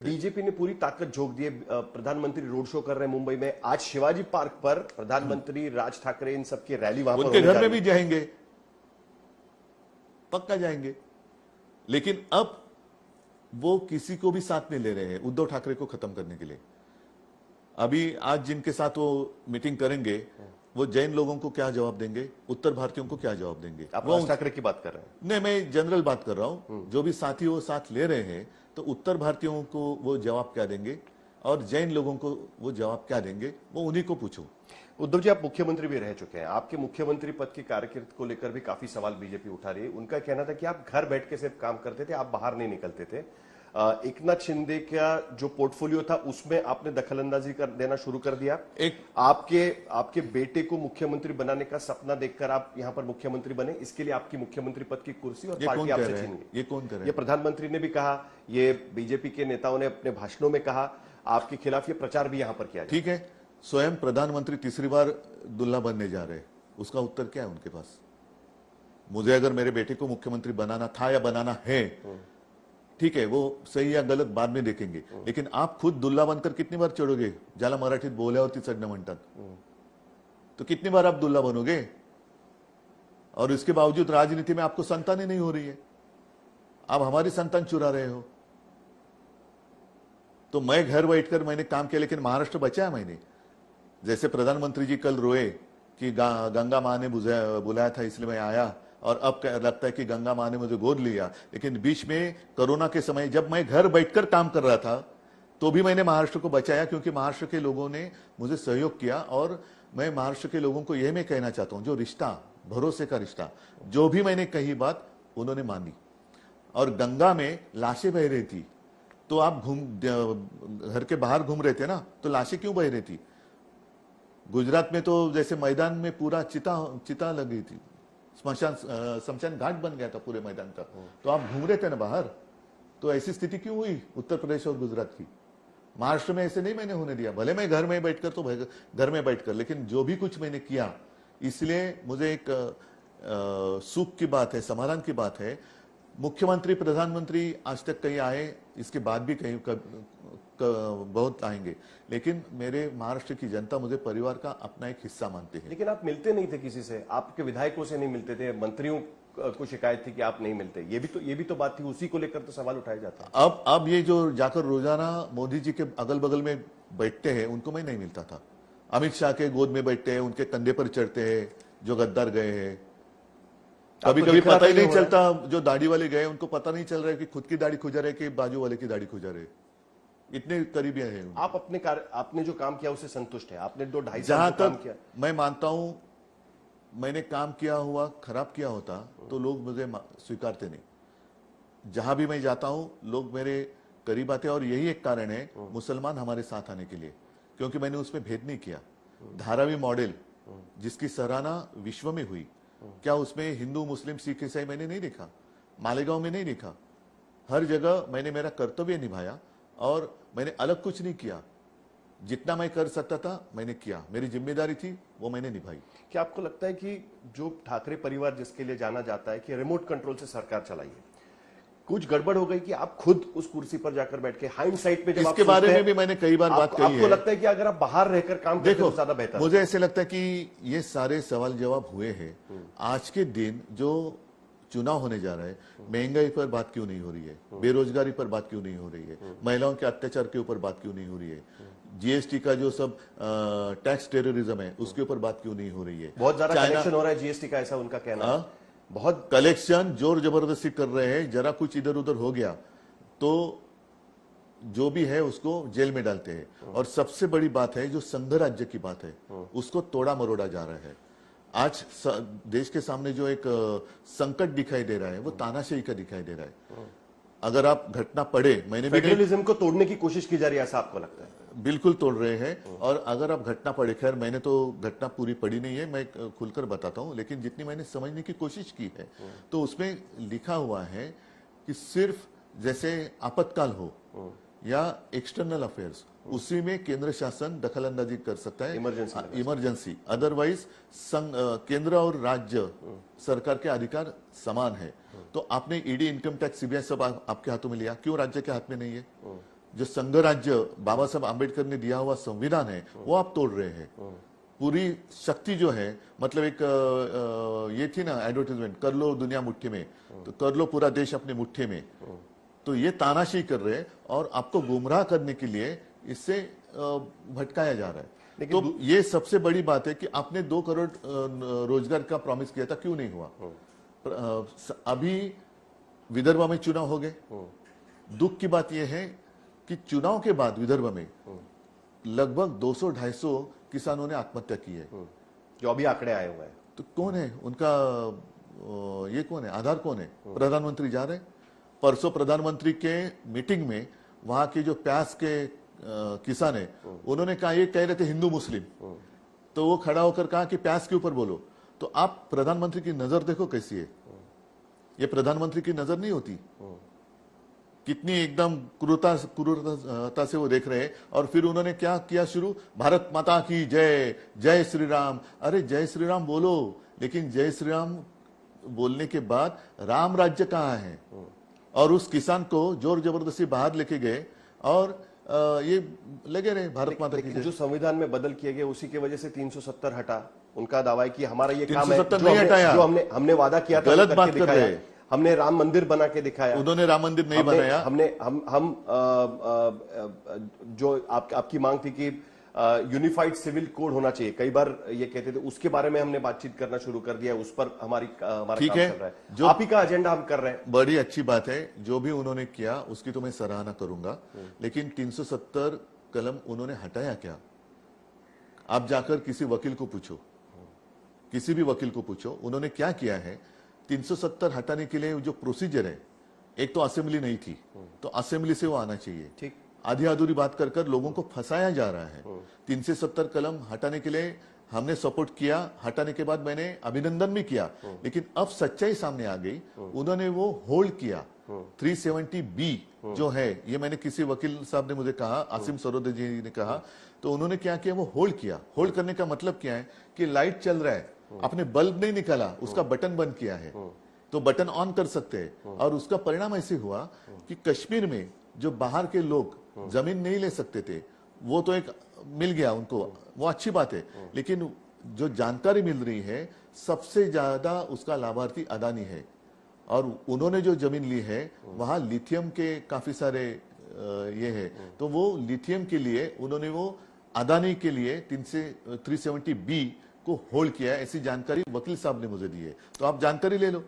BJP ने पूरी ताकत झोंक दी है। प्रधानमंत्री रोड शो कर रहे हैं मुंबई में। आज शिवाजी पार्क पर प्रधानमंत्री, राज ठाकरे, इन सबकी रैली वहां पर उनके घर में भी जाएंगे, पक्का जाएंगे। लेकिन अब वो किसी को भी साथ नहीं ले रहे हैं उद्धव ठाकरे को खत्म करने के लिए। अभी आज जिनके साथ वो मीटिंग करेंगे वो जैन लोगों को क्या जवाब देंगे, उत्तर भारतीयों को क्या जवाब देंगे? आप राज ठाकरे की बात कर रहे हैं? नहीं, मैं जनरल बात कर रहा हूं। जो भी साथी वो साथ ले रहे हैं तो उत्तर भारतीयों को वो जवाब क्या देंगे और जैन लोगों को वो जवाब क्या देंगे, वो उन्हीं को पूछो। उद्धव जी, आप मुख्यमंत्री भी रह चुके हैं। आपके मुख्यमंत्री पद की कारकिर्द को लेकर भी काफी सवाल बीजेपी उठा रही है। उनका कहना था कि आप घर बैठ के सिर्फ काम करते थे, आप बाहर नहीं निकलते थे। एकनाथ शिंदे का जो पोर्टफोलियो था उसमें आपने दखलंदाजी कर देना शुरू कर दिया। आपके बेटे को मुख्यमंत्री बनाने का सपना देखकर आप यहां पर मुख्यमंत्री बने। इसके लिए आपकी मुख्यमंत्री पद की कुर्सी और पार्टी आपसे छीन गई। ये कौन कर रहा है? ये प्रधानमंत्री ने भी कहा, ये बीजेपी के नेताओं ने अपने भाषणों में कहा, आपके खिलाफ ये प्रचार भी यहां पर किया। ठीक है, स्वयं प्रधानमंत्री तीसरी बार दुल्हा बनने जा रहे हैं, उसका उत्तर क्या है उनके पास? मुझे अगर मेरे बेटे को मुख्यमंत्री बनाना था या बनाना है, ठीक है, वो सही या गलत बाद में देखेंगे। लेकिन आप खुद दुल्हा बनकर कितनी बार चढ़ोगे? ज्याला मराठीत बोल्यावरती चढणं म्हणतात, तो कितनी बार आप दुल्हा बनोगे? और इसके बावजूद राजनीति में आपको संतानें नहीं हो रही है, आप हमारी संतान चुरा रहे हो। तो मैं घर बैठकर मैंने काम किया, लेकिन महाराष्ट्र बचाया मैंने। जैसे प्रधानमंत्री जी कल रोए कि गंगा माँ ने बुलाया था इसलिए मैं आया, और अब लगता है कि गंगा माँ ने मुझे गोद लिया। लेकिन बीच में कोरोना के समय जब मैं घर बैठकर काम कर रहा था तो भी मैंने महाराष्ट्र को बचाया, क्योंकि महाराष्ट्र के लोगों ने मुझे सहयोग किया। और मैं महाराष्ट्र के लोगों को यह मैं कहना चाहता हूं, जो रिश्ता, भरोसे का रिश्ता, जो भी मैंने कही बात उन्होंने मानी। और गंगा में लाशें बह रही थी, तो आप घर के बाहर घूम रहे थे ना, तो लाशें क्यों बह रही थी? गुजरात में तो जैसे मैदान में पूरा चिता लग गई थी, शमशान घाट बन गया था पूरे मैदान का, तो आप घूम रहे थे ना बाहर। तो ऐसी स्थिति क्यों हुई उत्तर प्रदेश और गुजरात की? महाराष्ट्र में ऐसे नहीं मैंने होने दिया। भले मैं घर में बैठकर तो घर में बैठकर, लेकिन जो भी कुछ मैंने किया, इसलिए मुझे एक सुख की बात है, समाधान की बात है। मुख्यमंत्री, प्रधानमंत्री आज तक कहीं आए, इसके बाद भी कहीं बहुत आएंगे, लेकिन मेरे महाराष्ट्र की जनता मुझे परिवार का अपना एक हिस्सा मानते हैं। लेकिन आप मिलते नहीं थे किसी से, आपके विधायकों से नहीं मिलते थे, मंत्रियों को शिकायत थी कि आप नहीं मिलते। ये भी तो बात थी, उसी को लेकर तो सवाल उठाए जाते हैं। अब ये जो जाकर रोजाना मोदी जी के अगल बगल में बैठते हैं, उनको मैं नहीं मिलता था। अमित शाह के गोद में बैठते हैं, उनके कंधे पर चढ़ते हैं जो गद्दार गए हैं। कभी कभी पता ही नहीं चलता, जो दाढ़ी वाले गए उनको पता नहीं चल रहा है कि खुद की दाढ़ी खुजा रहे कि बाजू वाले की दाढ़ी खुजा रहे। इतने करीबी हैं। आप आपने जो काम किया उससे संतुष्ट है? आपने 2-2.5 जहां साल काम तक किया। मैं मानता हूं, मैंने काम किया हुआ खराब किया होता तो लोग मुझे स्वीकारते नहीं। जहां भी मैं जाता हूं लोग मेरे करीब आते हैं, और यही एक कारण है मुसलमान हमारे साथ आने के लिए, क्योंकि मैंने उसमें भेद नहीं किया। धारावी मॉडल जिसकी सराहना विश्व में हुई, क्या उसमें हिंदू, मुस्लिम, सिख, ईसाई मैंने नहीं देखा? मालेगांव में नहीं देखा? हर जगह मैंने मेरा कर्तव्य निभाया और मैंने अलग कुछ नहीं किया। जितना मैं कर सकता था मैंने किया, मेरी जिम्मेदारी थी वो मैंने निभाई। क्या आपको लगता है कि जो ठाकरे परिवार जिसके लिए जाना जाता है कि रिमोट कंट्रोल से सरकार चलाइए, कुछ गड़बड़ हो गई कि आप खुद उस कुर्सी पर जाकर बैठ के हाइंडसाइट में, जब इसके बारे में भी मैंने कई बार बात कही है। आपको लगता है कि अगर आप बाहर रहकर काम करते तो ज्यादा बेहतर? मुझे ऐसे लगता है कि ये सारे सवाल जवाब हुए हैं। आज के दिन जो चुनाव होने जा रहा है, महंगाई पर बात क्यों नहीं हो रही है? बेरोजगारी पर बात क्यों नहीं हो रही है? महिलाओं के अत्याचार के ऊपर बात क्यों नहीं हो रही है? जीएसटी का जो सब टैक्स टेररिज्म है उसके ऊपर बात क्यों नहीं हो रही है? बहुत ज्यादा कलेक्शन हो रहा है जीएसटी का, ऐसा उनका कहना है। बहुत कलेक्शन जोर जबरदस्ती कर रहे हैं। जरा कुछ इधर उधर हो गया तो जो भी है उसको जेल में डालते हैं। और सबसे बड़ी बात है जो संघ राज्य की बात है, उसको तोड़ा मरोड़ा जा रहा है। आज देश के सामने जो एक संकट दिखाई दे रहा है वो तानाशाही का दिखाई दे रहा है। अगर आप घटना पढ़े, मैंने फेडरलिज्म को तोड़ने की कोशिश की जा रही है, ऐसा आपको लगता है? बिल्कुल तोड़ रहे हैं। और अगर आप घटना पढ़े, खैर मैंने तो घटना पूरी पढ़ी नहीं है, मैं खुलकर बताता हूं, लेकिन जितनी मैंने समझने की कोशिश की है तो उसमें लिखा हुआ है कि सिर्फ जैसे आपातकाल हो या एक्सटर्नल अफेयर्स, उसी में केंद्र शासन दखलंदाजी कर सकता है, इमरजेंसी। अदरवाइज केंद्र और राज्य सरकार के अधिकार समान है। तो आपने ईडी, इनकम टैक्स, सीबीआई सब आपके हाथों में लिया, क्यों राज्य के हाथ में नहीं है? जो संघ राज्य बाबा साहब आम्बेडकर ने दिया हुआ संविधान है वो आप तोड़ रहे हैं। पूरी शक्ति जो है, मतलब एक ये थी ना एडवर्टाइजमेंट, कर लो दुनिया मुट्ठी में, तो कर लो पूरा देश अपनी मुट्ठी में। तो ये तानाशाही कर रहे हैं और आपको गुमराह करने के लिए इससे भटकाया जा रहा है। तो ये सबसे बड़ी बात है कि आपने 2 करोड़ रोजगार का प्रॉमिस किया था, क्यों नहीं हुआ? अभी विदर्भ में चुनाव हो गए। दुख की बात यह है कि चुनाव के बाद विदर्भ में लगभग 200-250 किसानों ने आत्महत्या की है, जो अभी आंकड़े आए हुए हैं। तो कौन है उनका, ये कौन है, आधार कौन है? प्रधानमंत्री जा रहे। परसों प्रधानमंत्री के मीटिंग में वहां के जो प्याज के किसान है उन्होंने कहा, ये कह रहे थे हिंदू मुस्लिम, तो वो खड़ा होकर कहा कि प्याज के ऊपर बोलो। तो आप प्रधानमंत्री की नजर देखो कैसी है। ये प्रधानमंत्री की नजर नहीं होती, कितनी एकदम क्रूरता से वो देख रहे हैं। और फिर उन्होंने क्या किया शुरू, भारत माता की जय, जय श्री राम। अरे जय श्री राम बोलो, लेकिन जय श्री राम बोलने के बाद राम राज्य कहाँ है? और उस किसान को जोर जबरदस्ती बाहर लेके गए और ये लगे रहे भारत माता की जय। जो संविधान में बदल किए गए उसी की वजह से 370 हटा। उनका दावा है कि हमारा ये काम है, 370 नहीं हटाया, जो हमने वादा किया था, गलत बात कर रहे हैं। हमने राम मंदिर बना के दिखाया। उन्होंने राम मंदिर नहीं बनाया। हम जो आपकी मांग थी कि यूनिफाइड सिविल कोड होना चाहिए, कई बार ये कहते थे, उसके बारे में हमने बातचीत करना शुरू कर दिया। उस पर हमारा काम चल रहा है। जो आप ही का एजेंडा हम कर रहे हैं। बड़ी अच्छी बात है जो भी उन्होंने किया, उसकी तो मैं सराहना करूंगा। लेकिन 370 कलम उन्होंने हटाया क्या? आप जाकर किसी वकील को पूछो, किसी भी वकील को पूछो, उन्होंने क्या किया है। 370 हटाने के लिए जो प्रोसीजर है, एक तो असेंबली नहीं थी, तो असेंबली से वो आना चाहिए। ठीक, आधी अधूरी बात कर कर लोगों को फंसाया जा रहा है। 370 कलम हटाने के लिए हमने सपोर्ट किया, हटाने के बाद मैंने अभिनंदन भी किया, लेकिन अब सच्चाई सामने आ गई। उन्होंने वो होल्ड किया। 370B जो है, ये मैंने किसी वकील साहब ने मुझे कहा, आसिम सरोदे जी ने कहा, तो उन्होंने क्या किया, वो होल्ड किया। होल्ड करने का मतलब क्या है कि लाइट चल रहा है, आपने बल्ब नहीं निकाला, उसका बटन बंद किया है, तो बटन ऑन कर सकते हैं। और उसका परिणाम ऐसे हुआ कि कश्मीर में जो बाहर के लोग जमीन नहीं ले सकते थे, वो तो एक मिल गया उनको, वो अच्छी बात है। लेकिन जो जानकारी मिल रही है, सबसे ज्यादा उसका लाभार्थी अदानी है। और उन्होंने जो जमीन ली है वहां लिथियम के काफी सारे ये है, तो वो लिथियम के लिए उन्होंने वो अदानी के लिए 370B को होल्ड किया है। ऐसी जानकारी वकील साहब ने मुझे दी है, तो आप जानकारी ले लो।